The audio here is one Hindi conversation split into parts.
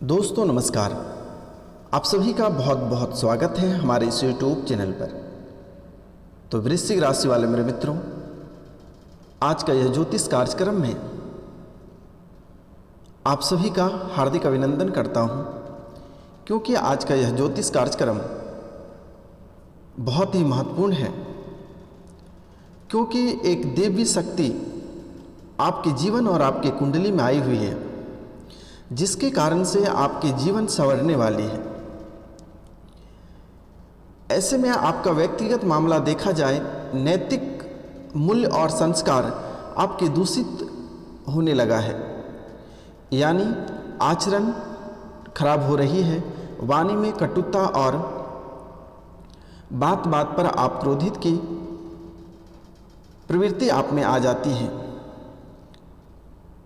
दोस्तों नमस्कार। आप सभी का बहुत बहुत स्वागत है हमारे इस यूट्यूब चैनल पर। तो वृश्चिक राशि वाले मेरे मित्रों, आज का यह ज्योतिष कार्यक्रम में आप सभी का हार्दिक अभिनंदन करता हूं, क्योंकि आज का यह ज्योतिष कार्यक्रम बहुत ही महत्वपूर्ण है। क्योंकि एक देवी शक्ति आपके जीवन और आपके कुंडली में आई हुई है, जिसके कारण से आपके जीवन संवरने वाली है। ऐसे में आपका व्यक्तिगत मामला देखा जाए, नैतिक मूल्य और संस्कार आपके दूषित होने लगा है, यानी आचरण खराब हो रही है। वाणी में कटुता और बात बात पर आप क्रोधित की प्रवृत्ति आप में आ जाती है।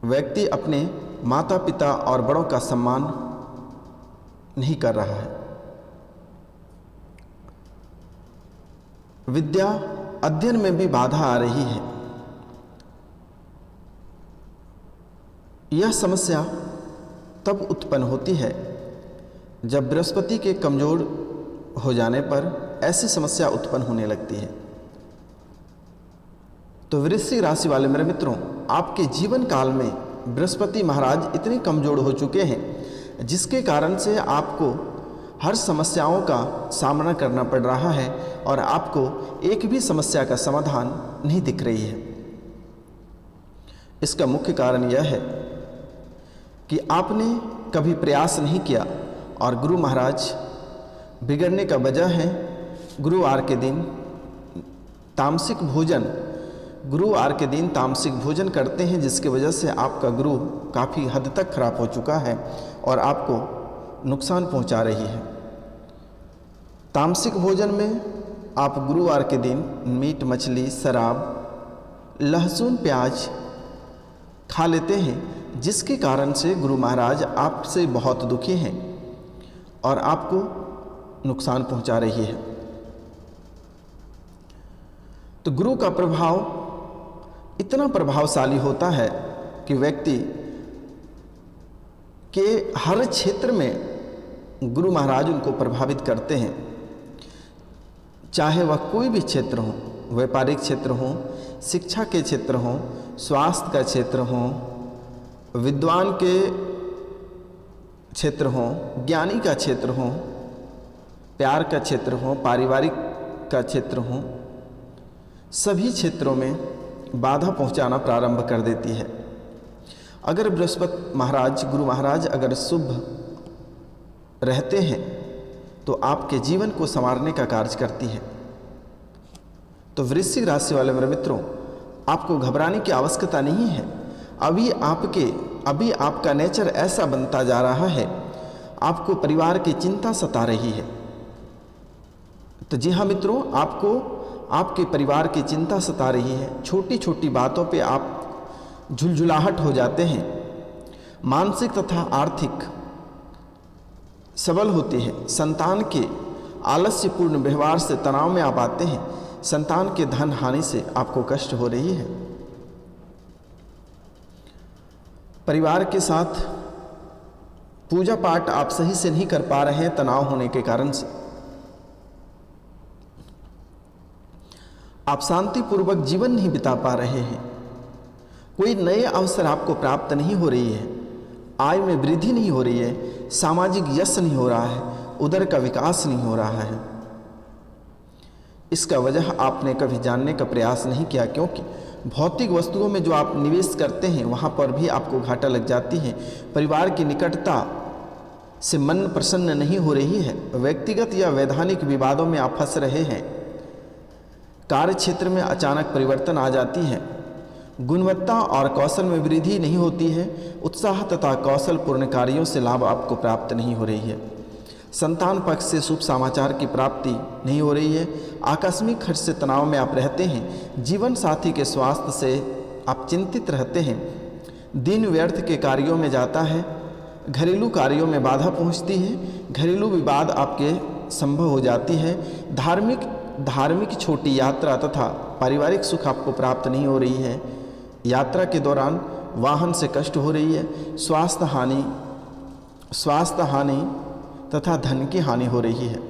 व्यक्ति अपने माता पिता और बड़ों का सम्मान नहीं कर रहा है। विद्या अध्ययन में भी बाधा आ रही है। यह समस्या तब उत्पन्न होती है जब बृहस्पति के कमजोर हो जाने पर ऐसी समस्या उत्पन्न होने लगती है। तो वृश्चिक राशि वाले मेरे मित्रों, आपके जीवन काल में बृहस्पति महाराज इतने कमजोर हो चुके हैं, जिसके कारण से आपको हर समस्याओं का सामना करना पड़ रहा है और आपको एक भी समस्या का समाधान नहीं दिख रही है। इसका मुख्य कारण यह है कि आपने कभी प्रयास नहीं किया और गुरु महाराज बिगड़ने का वजह है गुरुवार के दिन तामसिक भोजन करते हैं, जिसकी वजह से आपका गुरु काफ़ी हद तक खराब हो चुका है और आपको नुकसान पहुंचा रही है। तामसिक भोजन में आप गुरुवार के दिन मीट मछली, शराब, लहसुन, प्याज खा लेते हैं, जिसके कारण से गुरु महाराज आपसे बहुत दुखी हैं और आपको नुकसान पहुंचा रही है। तो गुरु का प्रभाव इतना प्रभावशाली होता है कि व्यक्ति के हर क्षेत्र में गुरु महाराज उनको प्रभावित करते हैं, चाहे वह कोई भी क्षेत्र हो, व्यापारिक क्षेत्र हो, शिक्षा के क्षेत्र हो, स्वास्थ्य का क्षेत्र हो, विद्वान के क्षेत्र हो, ज्ञानी का क्षेत्र हो, प्यार का क्षेत्र हो, पारिवारिक का क्षेत्र हो, सभी क्षेत्रों में बाधा पहुंचाना प्रारंभ कर देती है। अगर बृहस्पति महाराज, गुरु महाराज अगर शुभ रहते हैं तो आपके जीवन को संवारने का कार्य करती है। तो वृश्चिक राशि वाले मेरे मित्रों, आपको घबराने की आवश्यकता नहीं है। अभी आपका नेचर ऐसा बनता जा रहा है, आपको परिवार की चिंता सता रही है। तो जी हाँ मित्रों, आपको आपके परिवार की चिंता सता रही है। छोटी छोटी बातों पे आप झुलझुलाहट हो जाते हैं। मानसिक तथा आर्थिक सबल होती है। संतान के आलस्यपूर्ण व्यवहार से तनाव में आप आते हैं। संतान के धन हानि से आपको कष्ट हो रही है। परिवार के साथ पूजा पाठ आप सही से नहीं कर पा रहे हैं, तनाव होने के कारण से। आप शांतिपूर्वक जीवन नहीं बिता पा रहे हैं। कोई नए अवसर आपको प्राप्त नहीं हो रही है। आय में वृद्धि नहीं हो रही है। सामाजिक यश नहीं हो रहा है। उदर का विकास नहीं हो रहा है। इसका वजह आपने कभी जानने का प्रयास नहीं किया, क्योंकि भौतिक वस्तुओं में जो आप निवेश करते हैं वहाँ पर भी आपको घाटा लग जाती है। परिवार की निकटता से मन प्रसन्न नहीं हो रही है। व्यक्तिगत या वैधानिक विवादों में आप फंस रहे हैं। कार्य क्षेत्र में अचानक परिवर्तन आ जाती है। गुणवत्ता और कौशल में वृद्धि नहीं होती है। उत्साह तथा कौशलपूर्ण कार्यों से लाभ आपको प्राप्त नहीं हो रही है। संतान पक्ष से शुभ समाचार की प्राप्ति नहीं हो रही है। आकस्मिक खर्च से तनाव में आप रहते हैं। जीवन साथी के स्वास्थ्य से आप चिंतित रहते हैं। दिन व्यर्थ के कार्यों में जाता है। घरेलू कार्यों में बाधा पहुंचती है। घरेलू विवाद आपके संभव हो जाती है। धार्मिक छोटी यात्रा तथा पारिवारिक सुख आपको प्राप्त नहीं हो रही है। यात्रा के दौरान वाहन से कष्ट हो रही है। स्वास्थ्य हानि स्वास्थ्य हानि तथा धन की हानि हो रही है।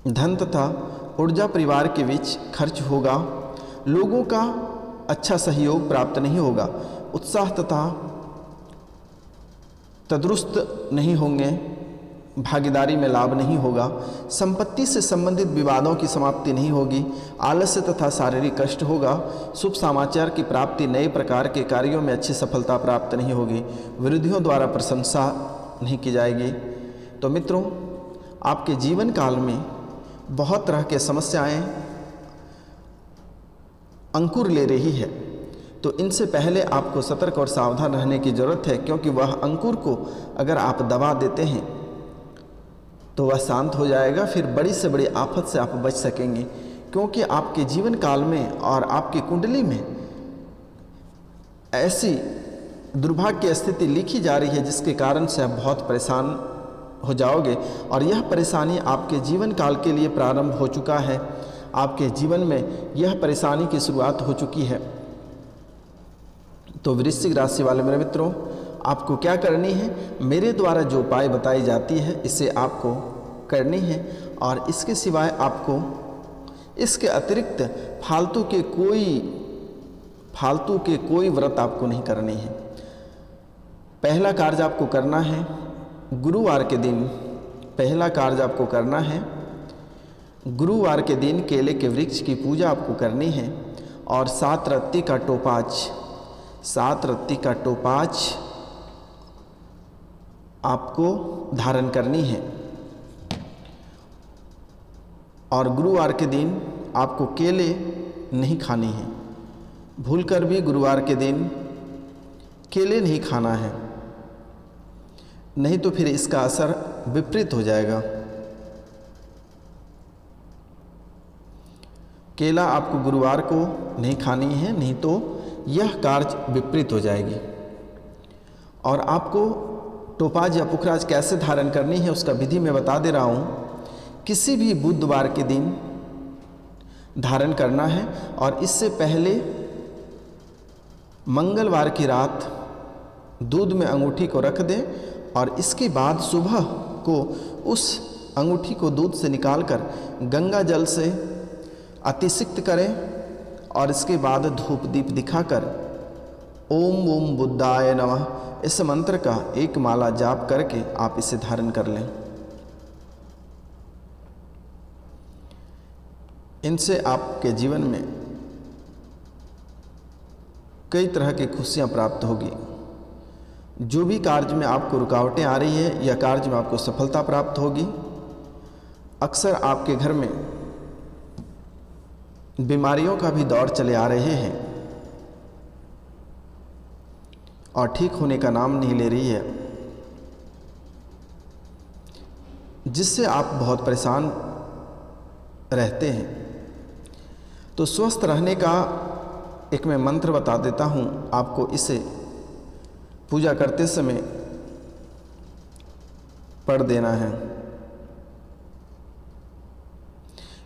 धन तथा ऊर्जा परिवार के बीच खर्च होगा। लोगों का अच्छा सहयोग प्राप्त नहीं होगा। उत्साह तथा तंदुरुस्त नहीं होंगे। भागीदारी में लाभ नहीं होगा। संपत्ति से संबंधित विवादों की समाप्ति नहीं होगी। आलस्य तथा शारीरिक कष्ट होगा। शुभ समाचार की प्राप्ति, नए प्रकार के कार्यों में अच्छी सफलता प्राप्त नहीं होगी। विरोधियों द्वारा प्रशंसा नहीं की जाएगी। तो मित्रों, आपके जीवन काल में बहुत तरह के समस्याएं अंकुर ले रही है, तो इनसे पहले आपको सतर्क और सावधान रहने की ज़रूरत है, क्योंकि वह अंकुर को अगर आप दबा देते हैं तो वह शांत हो जाएगा। फिर बड़ी से बड़ी आफत से आप बच सकेंगे, क्योंकि आपके जीवन काल में और आपकी कुंडली में ऐसी दुर्भाग्य स्थिति लिखी जा रही है जिसके कारण से आप बहुत परेशान हो जाओगे। और यह परेशानी आपके जीवन काल के लिए प्रारंभ हो चुका है। आपके जीवन में यह परेशानी की शुरुआत हो चुकी है। तो वृश्चिक राशि वाले मेरे मित्रों, आपको क्या करनी है, मेरे द्वारा जो उपाय बताई जाती है इसे आपको करनी है, और इसके सिवाय आपको इसके अतिरिक्त फालतू के कोई व्रत आपको नहीं करनी है। पहला कार्य आपको करना है गुरुवार के दिन, पहला कार्य आपको करना है गुरुवार के दिन केले के वृक्ष की पूजा आपको करनी है, और 7 रत्ती का टोपाज आपको धारण करनी है। और गुरुवार के दिन आपको केले नहीं खाने हैं। भूलकर भी गुरुवार के दिन केले नहीं खाना है, नहीं तो फिर इसका असर विपरीत हो जाएगा। केला आपको गुरुवार को नहीं खानी है, नहीं तो यह कार्य विपरीत हो जाएगी। और आपको टोपाज या पुखराज कैसे धारण करनी है उसका विधि मैं बता दे रहा हूँ। किसी भी बुधवार के दिन धारण करना है, और इससे पहले मंगलवार की रात दूध में अंगूठी को रख दें, और इसके बाद सुबह को उस अंगूठी को दूध से निकालकर गंगा जल से अतिसिक्त करें, और इसके बाद धूप दीप दिखाकर ओम ओम बुद्धाय नमः इस मंत्र का एक माला जाप करके आप इसे धारण कर लें। इनसे आपके जीवन में कई तरह की खुशियां प्राप्त होगी। जो भी कार्य में आपको रुकावटें आ रही है या कार्य में आपको सफलता प्राप्त होगी। अक्सर आपके घर में बीमारियों का भी दौर चले आ रहे हैं और ठीक होने का नाम नहीं ले रही है, जिससे आप बहुत परेशान रहते हैं। तो स्वस्थ रहने का एक मैं मंत्र बता देता हूँ आपको, इसे पूजा करते समय पढ़ देना है,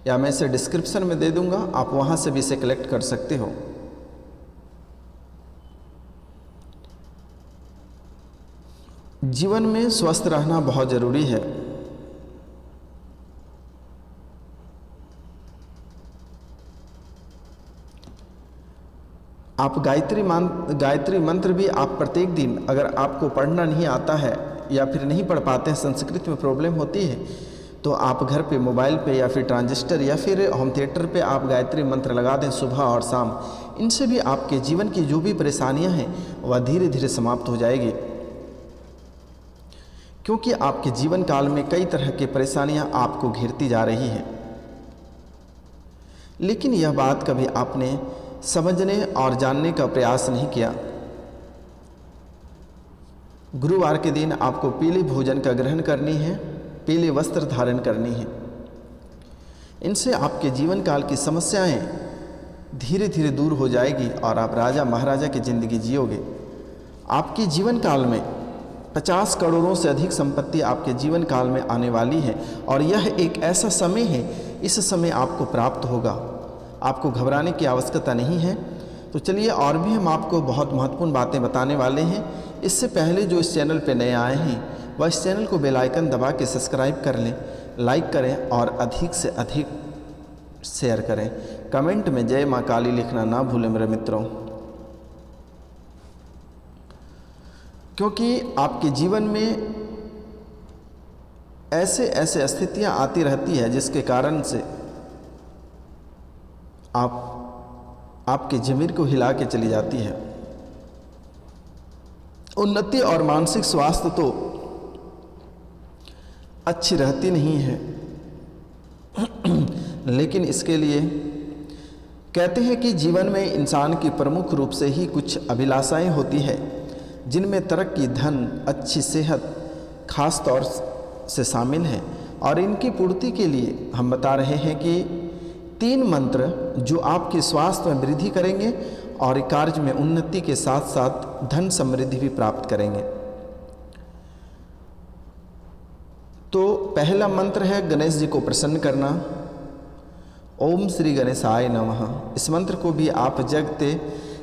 या मैं इसे डिस्क्रिप्शन में दे दूंगा, आप वहां से भी इसे कलेक्ट कर सकते हो। जीवन में स्वस्थ रहना बहुत जरूरी है। आप गायत्री मंत्र भी आप प्रत्येक दिन, अगर आपको पढ़ना नहीं आता है या फिर नहीं पढ़ पाते हैं, संस्कृत में प्रॉब्लम होती है, तो आप घर पे मोबाइल पे या फिर ट्रांजिस्टर या फिर होम थिएटर पे आप गायत्री मंत्र लगा दें सुबह और शाम। इनसे भी आपके जीवन की जो भी परेशानियां हैं वह धीरे धीरे समाप्त हो जाएगी, क्योंकि आपके जीवन काल में कई तरह की परेशानियां आपको घेरती जा रही हैं। लेकिन यह बात कभी आपने समझने और जानने का प्रयास नहीं किया। गुरुवार के दिन आपको पीले भोजन का ग्रहण करनी है, पीले वस्त्र धारण करनी है। इनसे आपके जीवन काल की समस्याएं धीरे धीरे दूर हो जाएगी और आप राजा महाराजा की ज़िंदगी जियोगे। आपके जीवन काल में 50 करोड़ों से अधिक संपत्ति आपके जीवन काल में आने वाली है, और यह एक ऐसा समय है, इस समय आपको प्राप्त होगा। आपको घबराने की आवश्यकता नहीं है। तो चलिए, और भी हम आपको बहुत महत्वपूर्ण बातें बताने वाले हैं, इससे पहले जो इस चैनल पर नए आए हैं वह इस चैनल को बेल आइकन दबा के सब्सक्राइब कर लें, लाइक करें और अधिक से अधिक शेयर करें। कमेंट में जय माँ काली लिखना ना भूलें मेरे मित्रों, क्योंकि आपके जीवन में ऐसे ऐसे स्थितियां आती रहती है जिसके कारण से आपके ज़मीर को हिला के चली जाती है। उन्नति और मानसिक स्वास्थ्य तो अच्छी रहती नहीं है, लेकिन इसके लिए कहते हैं कि जीवन में इंसान की प्रमुख रूप से ही कुछ अभिलाषाएं होती है, जिनमें तरक्की, धन, अच्छी सेहत खास तौर से शामिल है। और इनकी पूर्ति के लिए हम बता रहे हैं कि 3 मंत्र जो आपके स्वास्थ्य में वृद्धि करेंगे और कार्य में उन्नति के साथ साथ धन समृद्धि भी प्राप्त करेंगे। तो पहला मंत्र है गणेश जी को प्रसन्न करना। ओम श्री गणेशाय नमः। इस मंत्र को भी आप जगते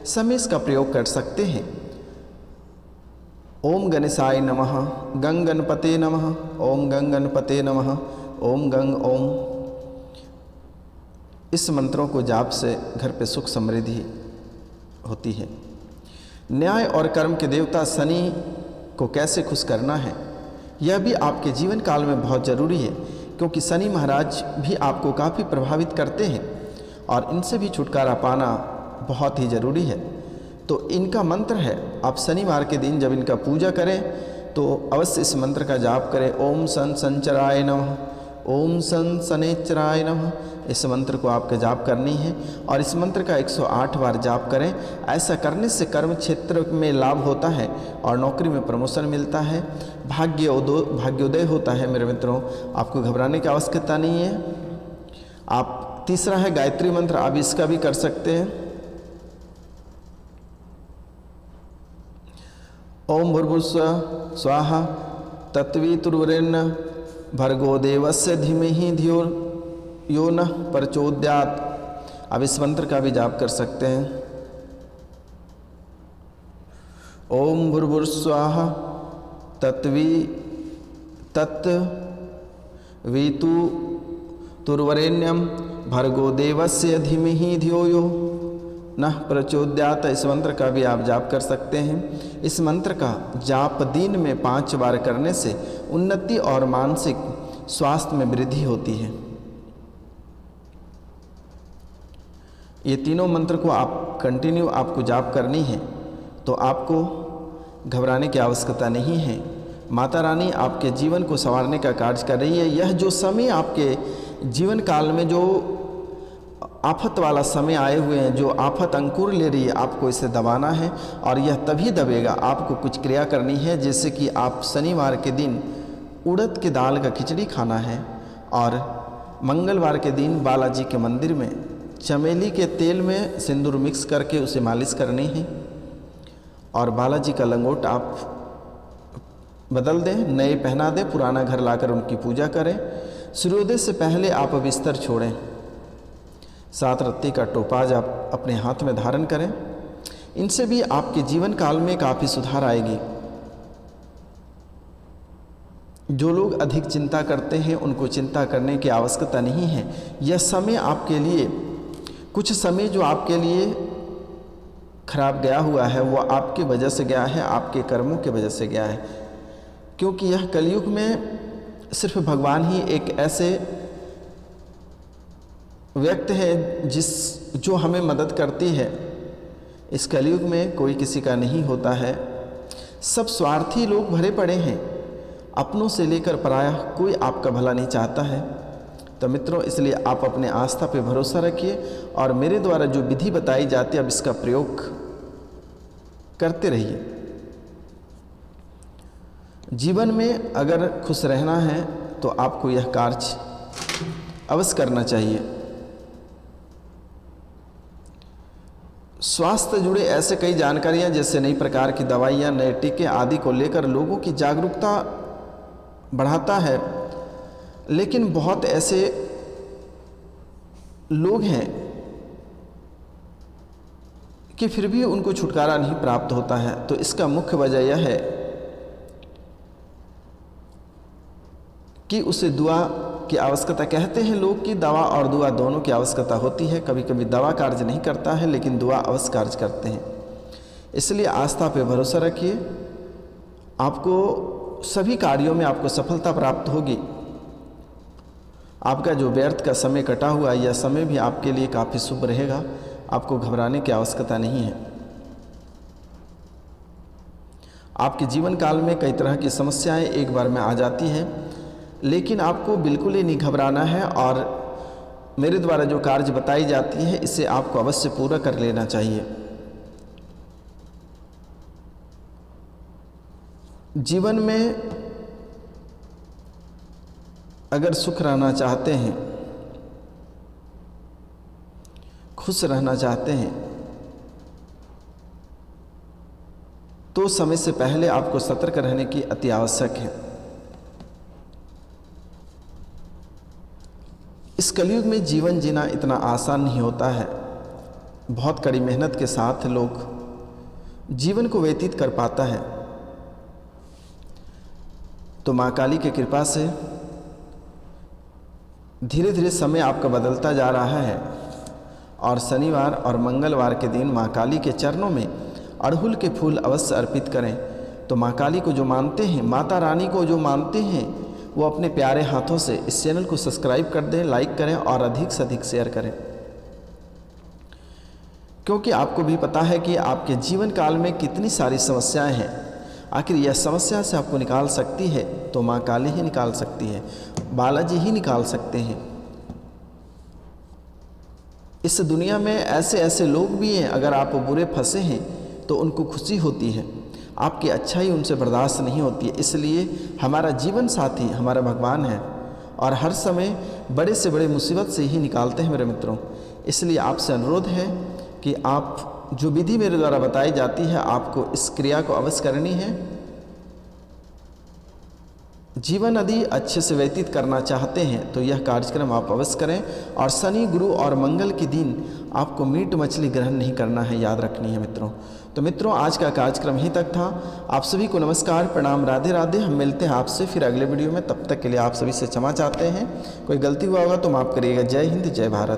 समय इसका प्रयोग कर सकते हैं। ओम गणेशाय नमः, गंग गणपते नमः, ओम गंग गणपते नमः, ओम गंग ओम। इस मंत्रों को जाप से घर पे सुख समृद्धि होती है। न्याय और कर्म के देवता शनि को कैसे खुश करना है, यह भी आपके जीवन काल में बहुत ज़रूरी है, क्योंकि शनि महाराज भी आपको काफ़ी प्रभावित करते हैं और इनसे भी छुटकारा पाना बहुत ही ज़रूरी है। तो इनका मंत्र है, आप शनिवार के दिन जब इनका पूजा करें तो अवश्य इस मंत्र का जाप करें। ओम सन संचराय नमः, ओम सन शनैश्चराय नमः। इस मंत्र को आपके जाप करनी है और इस मंत्र का 108 बार जाप करें। ऐसा करने से कर्म क्षेत्र में लाभ होता है और नौकरी में प्रमोशन मिलता है, भाग्योदय होता है। मेरे मित्रों, आपको घबराने की आवश्यकता नहीं है। आप तीसरा है गायत्री मंत्र, आप इसका भी कर सकते हैं। ओम भूर्भुवस्सुः स्वाहा तत्सवितुर्वरेण्यं भर्गो देवस्य धीमहि धियो यो नः प्रचोदयात्। अब इस मंत्र का भी जाप कर सकते हैं। ओम भूर्भुवस्सुः तत्सवितुर्वरेण्यं भर्गो देवस्य धीमहि धियो यो नः प्रचोदयात्। इस मंत्र का भी आप जाप कर सकते हैं। इस मंत्र का जाप दिन में 5 बार करने से उन्नति और मानसिक स्वास्थ्य में वृद्धि होती है। ये तीनों मंत्र को आप कंटिन्यू आपको जाप करनी है, तो आपको घबराने की आवश्यकता नहीं है। माता रानी आपके जीवन को संवारने का कार्य कर रही है। यह जो समय आपके जीवन काल में जो आफत वाला समय आए हुए हैं, जो आफत अंकुर ले रही है, आपको इसे दबाना है और यह तभी दबेगा। आपको कुछ क्रिया करनी है, जैसे कि आप शनिवार के दिन उड़द की दाल का खिचड़ी खाना है और मंगलवार के दिन बालाजी के मंदिर में चमेली के तेल में सिंदूर मिक्स करके उसे मालिश करनी है और बालाजी का लंगोट आप बदल दें, नए पहना दें, पुराना घर लाकर उनकी पूजा करें। सूर्योदय से पहले आप बिस्तर छोड़ें। 7 रत्ती का टोपाज आप अपने हाथ में धारण करें। इनसे भी आपके जीवन काल में काफ़ी सुधार आएगी। जो लोग अधिक चिंता करते हैं उनको चिंता करने की आवश्यकता नहीं है। यह समय आपके लिए, कुछ समय जो आपके लिए खराब गया हुआ है वो आपकी वजह से गया है, आपके कर्मों की वजह से गया है, क्योंकि यह कलयुग में सिर्फ भगवान ही एक ऐसे व्यक्ति है जो हमें मदद करती है। इस कलयुग में कोई किसी का नहीं होता है। सब स्वार्थी लोग भरे पड़े हैं, अपनों से लेकर पराया कोई आपका भला नहीं चाहता है। तो मित्रों, इसलिए आप अपने आस्था पे भरोसा रखिए और मेरे द्वारा जो विधि बताई जाती है अब इसका प्रयोग करते रहिए। जीवन में अगर खुश रहना है तो आपको यह कार्य अवश्य करना चाहिए। स्वास्थ्य जुड़े ऐसे कई जानकारियां, जैसे नई प्रकार की दवाइयां, नए टीके आदि को लेकर लोगों की जागरूकता बढ़ाता है। लेकिन बहुत ऐसे लोग हैं कि फिर भी उनको छुटकारा नहीं प्राप्त होता है, तो इसका मुख्य वजह यह है कि उसे दुआ की आवश्यकता, कहते हैं लोग कि दवा और दुआ दोनों की आवश्यकता होती है। कभी कभी दवा कार्य नहीं करता है लेकिन दुआ अवश्य कार्य करते हैं। इसलिए आस्था पे भरोसा रखिए, आपको सभी कार्यों में आपको सफलता प्राप्त होगी। आपका जो व्यर्थ का समय कटा हुआ यह समय भी आपके लिए काफ़ी शुभ रहेगा, आपको घबराने की आवश्यकता नहीं है। आपके जीवन काल में कई तरह की समस्याएं एक बार में आ जाती हैं, लेकिन आपको बिल्कुल ही नहीं घबराना है और मेरे द्वारा जो कार्य बताई जाती है इसे आपको अवश्य पूरा कर लेना चाहिए। जीवन में अगर सुख रहना चाहते हैं, खुश रहना चाहते हैं, तो समय से पहले आपको सतर्क रहने की अति आवश्यक है। इस कलयुग में जीवन जीना इतना आसान नहीं होता है। बहुत कड़ी मेहनत के साथ लोग जीवन को व्यतीत कर पाता है। तो माँ काली की कृपा से धीरे धीरे समय आपका बदलता जा रहा है और शनिवार और मंगलवार के दिन माँ काली के चरणों में अड़हुल के फूल अवश्य अर्पित करें। तो माँ काली को जो मानते हैं, माता रानी को जो मानते हैं, वो अपने प्यारे हाथों से इस चैनल को सब्सक्राइब कर दें, लाइक करें और अधिक से अधिक शेयर करें, क्योंकि आपको भी पता है कि आपके जीवन काल में कितनी सारी समस्याएं हैं। आखिर यह समस्या से आपको निकाल सकती है तो माँ काली ही निकाल सकती है, बालाजी ही निकाल सकते हैं। इस दुनिया में ऐसे ऐसे लोग भी हैं, अगर आप बुरे फंसे हैं तो उनको खुशी होती है, आपकी अच्छाई उनसे बर्दाश्त नहीं होती है। इसलिए हमारा जीवन साथी हमारा भगवान है और हर समय बड़े से बड़े मुसीबत से ही निकालते हैं मेरे मित्रों। इसलिए आपसे अनुरोध है कि आप जो विधि मेरे द्वारा बताई जाती है, आपको इस क्रिया को अवश्य करनी है। जीवन यदि अच्छे से व्यतीत करना चाहते हैं तो यह कार्यक्रम आप अवश्य करें। और शनि, गुरु और मंगल के दिन आपको मीट मछली ग्रहण नहीं करना है, याद रखनी है मित्रों। तो मित्रों, आज का कार्यक्रम यहीं तक था। आप सभी को नमस्कार, प्रणाम, राधे राधे। हम मिलते हैं आपसे फिर अगले वीडियो में। तब तक के लिए आप सभी से क्षमा चाहते हैं। कोई गलती हुआ होगा तो माफ़ करिएगा। जय हिंद, जय भारत।